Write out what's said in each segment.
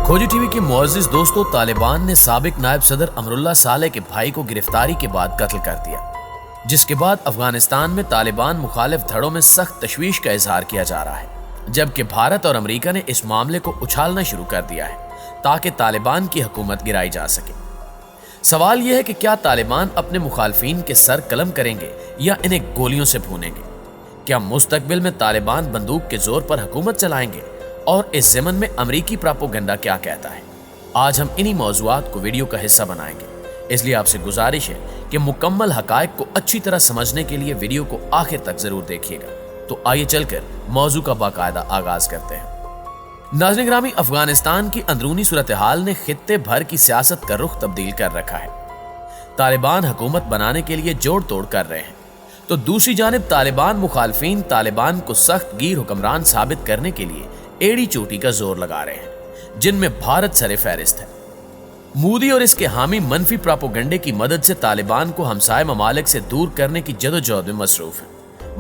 खोजी टीवी के मुअज़्ज़िज़ दोस्तों, तालिबान ने साबिक नायब सदर अमरुल्लाह सालेह के भाई को गिरफ्तारी के बाद कत्ल कर दिया, जिसके बाद अफगानिस्तान में तालिबान मुखालिफ धड़ों में सख्त तशवीश का इजहार किया जा रहा है, जबकि भारत और अमेरिका ने इस मामले को उछालना शुरू कर दिया है ताकि तालिबान की हुकूमत गिराई जा सके। सवाल यह है कि क्या तालिबान अपने मुखालफीन के सर कलम करेंगे या इन्हें गोलियों से भूनेंगे? क्या मुस्तकबिल में तालिबान बंदूक के जोर पर हुकूमत चलाएंगे? और इस ज़मन में अमरीकी प्रोपेगेंडा क्या कहता है? आज हम इन्हीं मौज़ूआत को वीडियो का हिस्सा बनाएंगे, इसलिए आपसे गुजारिश है कि मुकम्मल हकायक को अच्छी तरह समझने के लिए वीडियो को आखिर तक जरूर देखिएगा। तो आइए चलकर मौजू का बाकायदा आगाज करते हैं। नाज़रीन ग्रामी, अफगानिस्तान की अंदरूनी सूरत हाल ने खित्ते भर की सियासत का रुख तब्दील कर रखा है। तालिबान हुकूमत बनाने के लिए जोड़ तोड़ कर रहे हैं, तो दूसरी जानिब तालिबान मुखालफीन तालिबान को सख्त गिर हुक्मरान साबित करने के लिए एड़ी चोटी का जोर लगा रहे हैं, जिनमें भारत सरे फहरिस्त है। मोदी और इसके हामी मनफी प्रोपेगेंडे की मदद से तालिबान को हमसाय ममालिक से दूर करने की जदोजहद में मसरूफ है,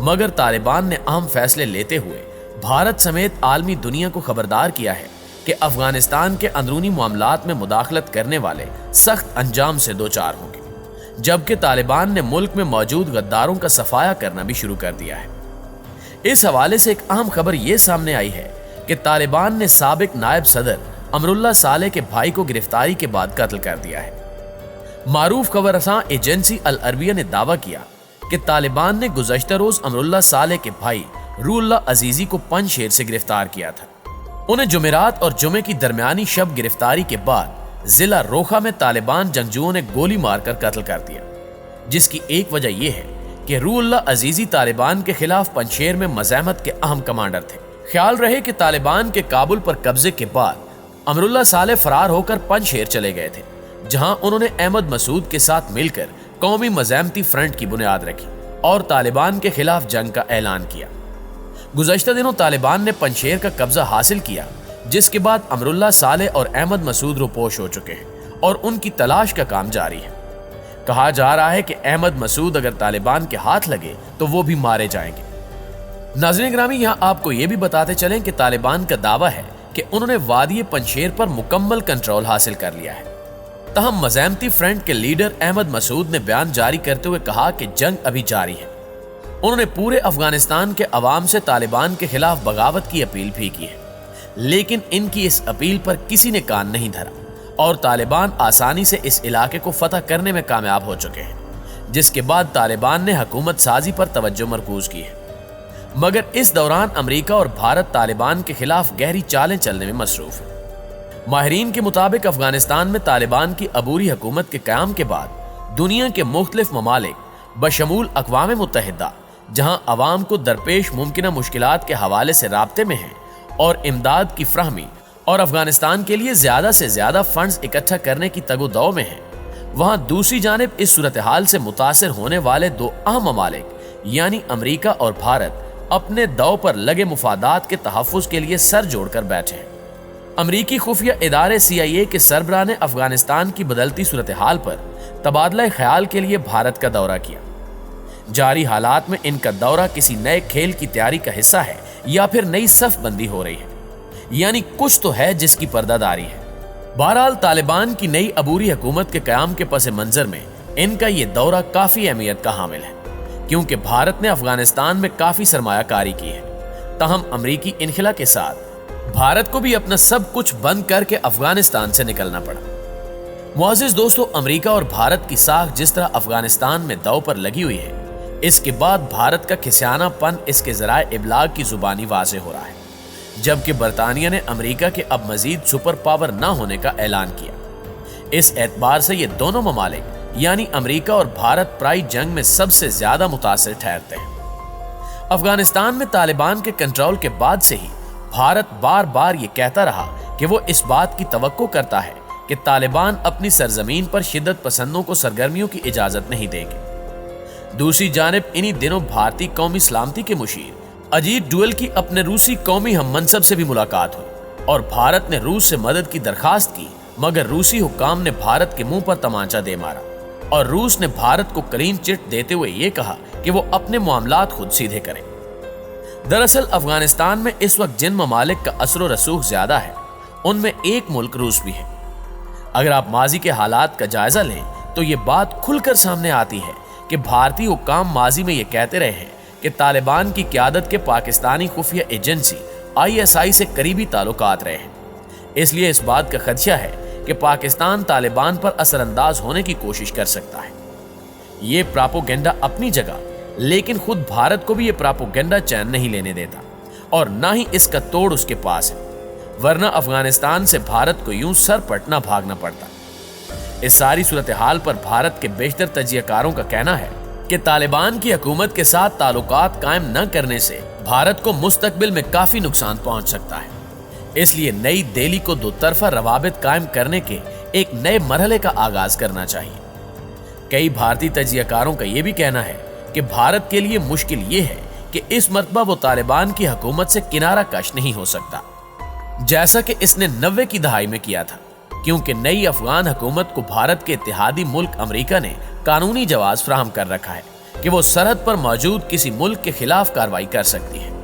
मगर तालिबान ने अहम फैसले लेते हुए भारत समेत आलमी दुनिया को खबरदार किया है कि अफगानिस्तान के अंदरूनी मामलात में मुदाखलत करने वाले सख्त अंजाम से दो चार होंगे, जबकि तालिबान ने मुल्क में मौजूद गद्दारों का सफाया करना भी शुरू कर दिया है। इस हवाले से एक अहम खबर यह सामने आई है कि तालिबान ने साबिक नायब सदर अमरुल्लाह सालेह के भाई को गिरफ्तारी के बाद कत्ल कर दिया है। मारूफ खबरसां एजेंसी अल अरबिया ने दावा किया कि तालिबान ने गुज़श्ता रोज अमरुल्लाह सालेह के भाई रूहुल्लाह अजीजी को पंजशेर से गिरफ्तार किया था। उन्हें जुमेरात और जुमे की दरमियानी शब गिरफ्तारी के बाद जिला रोखा में तालिबान जंगजुओं ने गोली मारकर कत्ल कर दिया, जिसकी एक वजह यह है कि रूहुल्लाह अजीजी तालिबान के खिलाफ पंजशेर में मज़ाहमत के अहम कमांडर थे। ख्याल रहे कि तालिबान के काबुल पर कब्जे के बाद अमरुल्लाह सालेह फरार होकर पंजशेर चले गए थे, जहां उन्होंने अहमद मसूद के साथ मिलकर कौमी मज़ाहमती फ्रंट की बुनियाद रखी और तालिबान के खिलाफ जंग का ऐलान किया। गुज़श्ता दिनों तालिबान ने पंजशेर का कब्जा हासिल किया, जिसके बाद अमरुल्लाह सालेह और अहमद मसूद रुपोश हो चुके हैं और उनकी तलाश का काम जारी है। कहा जा रहा है कि अहमद मसूद अगर तालिबान के हाथ लगे तो वो भी मारे जाएंगे। नाज़रीन ग्रामी, यहाँ आपको ये भी बताते चलें कि तालिबान का दावा है कि उन्होंने वादी पंजशेर पर मुकम्मल कंट्रोल हासिल कर लिया है। तहम मज़ाहमती फ्रंट के लीडर अहमद मसूद ने बयान जारी करते हुए कहा कि जंग अभी जारी है। उन्होंने पूरे अफगानिस्तान के अवाम से तालिबान के खिलाफ बगावत की अपील भी की है, लेकिन इनकी इस अपील पर किसी ने कान नहीं धरा और तालिबान आसानी से इस इलाके को फतह करने में कामयाब हो चुके हैं, जिसके बाद तालिबान ने हुकूमत साजी पर तवज्जो मरकूज की है। मगर इस दौरान अमेरिका और भारत तालिबान के खिलाफ गहरी चालें चलने में मसरूफ है। माहिरीन के मुताबिक अफगानिस्तान में तालिबान की अबूरी हुकूमत के क़याम के बाद दुनिया के मुख्तलिफ ममालिक बशमूल अक़वाम मुत्तहिदा, जहां अवाम को दरपेश मुमकिना मुश्किलात के हवाले से राब्ते में हैं और इमदाद की फ्राहमी और अफगानिस्तान के लिए ज़्यादा से ज़्यादा फंड्स इकट्ठा करने की तगो-दौ में हैं, वहां दूसरी जानिब इस सूरत हाल से मुतासिर होने वाले दो अहम ममालिक यानी अमेरिका और भारत अपने दाव पर लगे मुफादात के तहफ़्फ़ुज़ के लिए सर जोड़कर बैठे हैं। अमरीकी खुफिया इदारे CIA के सरबराह ने अफगानिस्तान की बदलती सूरत हाल पर तबादला ख्याल के लिए भारत का दौरा किया। जारी हालात में इनका दौरा किसी नए खेल की तैयारी का हिस्सा है या फिर नई सफ बंदी हो रही है, यानी कुछ तो है जिसकी पर्दादारी है। बहरहाल तालिबान की नई अबूरी हुकूमत के क़याम के पस मंजर में इनका ये दौरा काफ़ी अहमियत का हामिल है, क्योंकि भारत ने अफगानिस्तान में काफी सरमायाकारी की है। तहम अमरीकी इनखिला के साथ भारत को भी अपना सब कुछ बंद करके अफगानिस्तान से निकलना पड़ा। मुअज़्ज़िज़ दोस्तों, अमरीका और भारत की साख जिस तरह अफगानिस्तान में दांव पर लगी हुई है, इसके बाद भारत का खिसियानापन इसके ज़राए इब्लाग की जुबानी वाज़ेह हो रहा है, जबकि बरतानिया ने अमरीका के अब मजीद सुपर पावर न होने का ऐलान किया। इस एतबार से ये दोनों ममालिक यानी अमेरिका और भारत प्राई जंग में सबसे ज्यादा मुतासिर ठहरते हैं। अफगानिस्तान में तालिबान के कंट्रोल के बाद से ही भारत बार बार ये कहता रहा कि वो इस बात की तवक्को करता है कि तालिबान अपनी सरजमीन पर शिद्दत पसंदों को सरगर्मियों की इजाजत नहीं देंगे। दूसरी जानिब इन्हीं दिनों भारतीय कौमी सलामती के मुशीर अजीत डोवल की अपने रूसी कौमी हम मनसब से भी मुलाकात हुई और भारत ने रूस से मदद की दरखास्त की, मगर रूसी हुक्काम ने भारत के मुंह पर तमाचा दे मारा और रूस ने भारत को क्लीन चिट देते हुए ये कहा कि वो अपने मामलात खुद सीधे करें। दरअसल अफगानिस्तान में इस वक्त जिन ममालिक का असर व रसूख ज्यादा है, उनमें एक मुल्क रूस भी है। अगर आप माजी के हालात का जायजा लें तो ये बात खुलकर सामने आती है कि भारतीय हुक्काम माजी में ये कहते रहे हैं कि तालिबान की क़यादत के पाकिस्तानी खुफिया एजेंसी ISI से करीबी ताल्लुकात रहे हैं। इसलिए इस बात का खदशा है कि पाकिस्तान तालिबान पर असरअंदाज होने की कोशिश कर सकता है। ये प्रोपेगेंडा अपनी जगह, लेकिन खुद भारत को भी ये प्रोपेगेंडा चैन नहीं लेने देता और ना ही इसका तोड़ उसके पास है, वरना अफगानिस्तान से भारत को यूं सर पटना भागना पड़ता। इस सारी सूरत हाल पर भारत के बेशतर तजियाकारों का कहना है कि तालिबान की हुकूमत के साथ ताल्लुकात कायम न करने से भारत को मुस्तकबिल में काफी नुकसान पहुंच सकता है। इसलिए नई दिल्ली को दो तरफा रवाबित कायम करने के एक नए मरहले का आगाज करना चाहिए। कई भारतीय तजियाकारों का यह भी कहना है कि भारत के लिए मुश्किल ये है कि इस मरतबा वो तालिबान की हुकूमत से किनारा कश नहीं हो सकता, जैसा कि इसने 90 की दहाई में किया था, क्योंकि नई अफगान हुकूमत को भारत के इत्तेहादी मुल्क अमेरिका ने कानूनी जवाज फराहम कर रखा है कि वो सरहद पर मौजूद किसी मुल्क के खिलाफ कार्रवाई कर सकती है।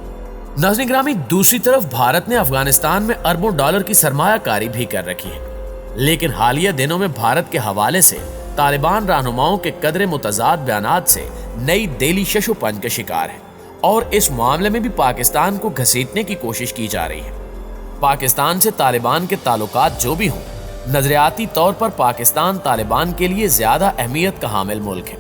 नाज़रीन गिरामी, दूसरी तरफ भारत ने अफगानिस्तान में अरबों डॉलर की सरमायाकारी भी कर रखी है, लेकिन हालिया दिनों में भारत के हवाले से तालिबान रहनुमाओं के कदरे मुतजाद बयानात से नई दिल्ली शशोपंज का शिकार है और इस मामले में भी पाकिस्तान को घसीटने की कोशिश की जा रही है। पाकिस्तान से तालिबान के ताल्लुकात जो भी हों, नजरियाती तौर पर पाकिस्तान तालिबान के लिए ज्यादा अहमियत का हामिल मुल्क है,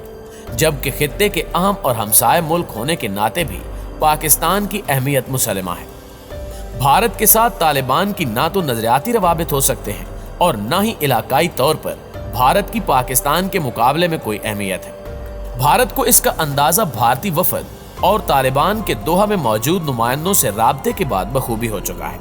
जबकि खित्ते के अहम और हमसाय मुल्क होने के नाते भी पाकिस्तान की अहमियत मुसलमा है। भारत के साथ तालिबान की ना तो नजरियाती रवाबित हो सकते हैं और ना ही इलाकाई तौर पर भारत की पाकिस्तान के मुकाबले में कोई अहमियत है। भारत को इसका अंदाजा भारतीय वफद और तालिबान के दोहा में मौजूद नुमाइंदों से राब्ते के बाद बखूबी हो चुका है।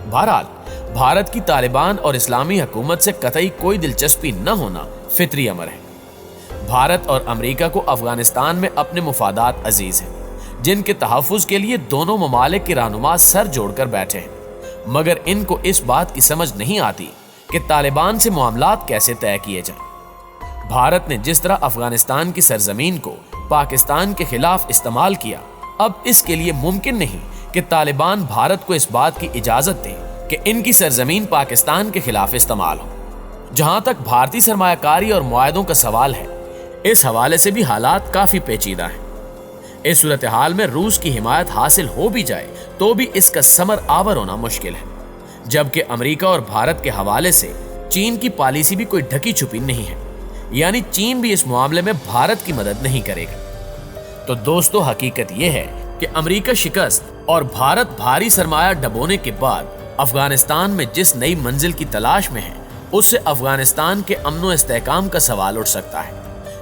बहरहाल, भारत की तालिबान और इस्लामी हुकूमत से कतई कोई दिलचस्पी न होना फितरी अमर है। भारत और अमेरिका को अफगानिस्तान में अपने मुफादात अजीज हैं, जिनके तहफ़्फ़ुज़ के लिए दोनों ममालिक के रहनुमा सर जोड़कर बैठे हैं, मगर इनको इस बात की समझ नहीं आती कि तालिबान से मामलात कैसे तय किए जाएं। भारत ने जिस तरह अफगानिस्तान की सरजमीन को पाकिस्तान के खिलाफ इस्तेमाल किया, अब इसके लिए मुमकिन नहीं कि तालिबान भारत को इस बात की इजाजत दें कि इनकी सरजमीन पाकिस्तान के खिलाफ इस्तेमाल हो। जहां तक भारतीय सरमायाकारी और मुआहदों का सवाल है, इस हवाले से भी हालात काफी पेचीदा हैं। इस सूरत हाल में रूस की हिमायत हासिल हो भी जाए तो भी इसका समर आवर होना मुश्किल है, जबकि अमेरिका और भारत के हवाले से चीन की पॉलिसी भी कोई ढकी छुपी नहीं है, यानी चीन भी इस मामले में भारत की मदद नहीं करेगा। तो दोस्तों, हकीकत यह है कि अमेरिका शिकस्त और भारत भारी सरमाया डबोने के बाद अफगानिस्तान में जिस नई मंजिल की तलाश में है, उससे अफगानिस्तान के अमन व इस्तेहकाम का सवाल उठ सकता है,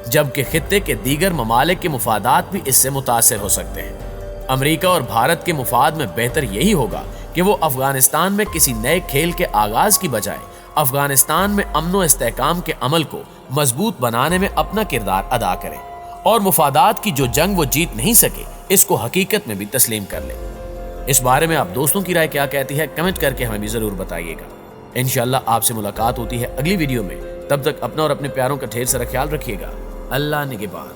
जबकि खित्ते के दीगर ममालिक के मुफादात भी इससे मुतासिर हो सकते हैं। अमेरिका और भारत के मुफाद में बेहतर यही होगा कि वो अफगानिस्तान में किसी नए खेल के आगाज की बजाय अफगानिस्तान में अमन व इस्तेहकाम के अमल को मजबूत बनाने में अपना किरदार अदा करें और मुफादात की जो जंग वो जीत नहीं सके, इसको हकीकत में भी तस्लीम कर ले। इस बारे में आप दोस्तों की राय क्या कहती है, कमेंट करके हमें भी जरूर बताइएगा। इंशाअल्लाह आपसे मुलाकात होती है अगली वीडियो में। तब तक अपना और अपने प्यारों का ढेर सारा ख्याल रखिएगा। अल्लाह निगहबान।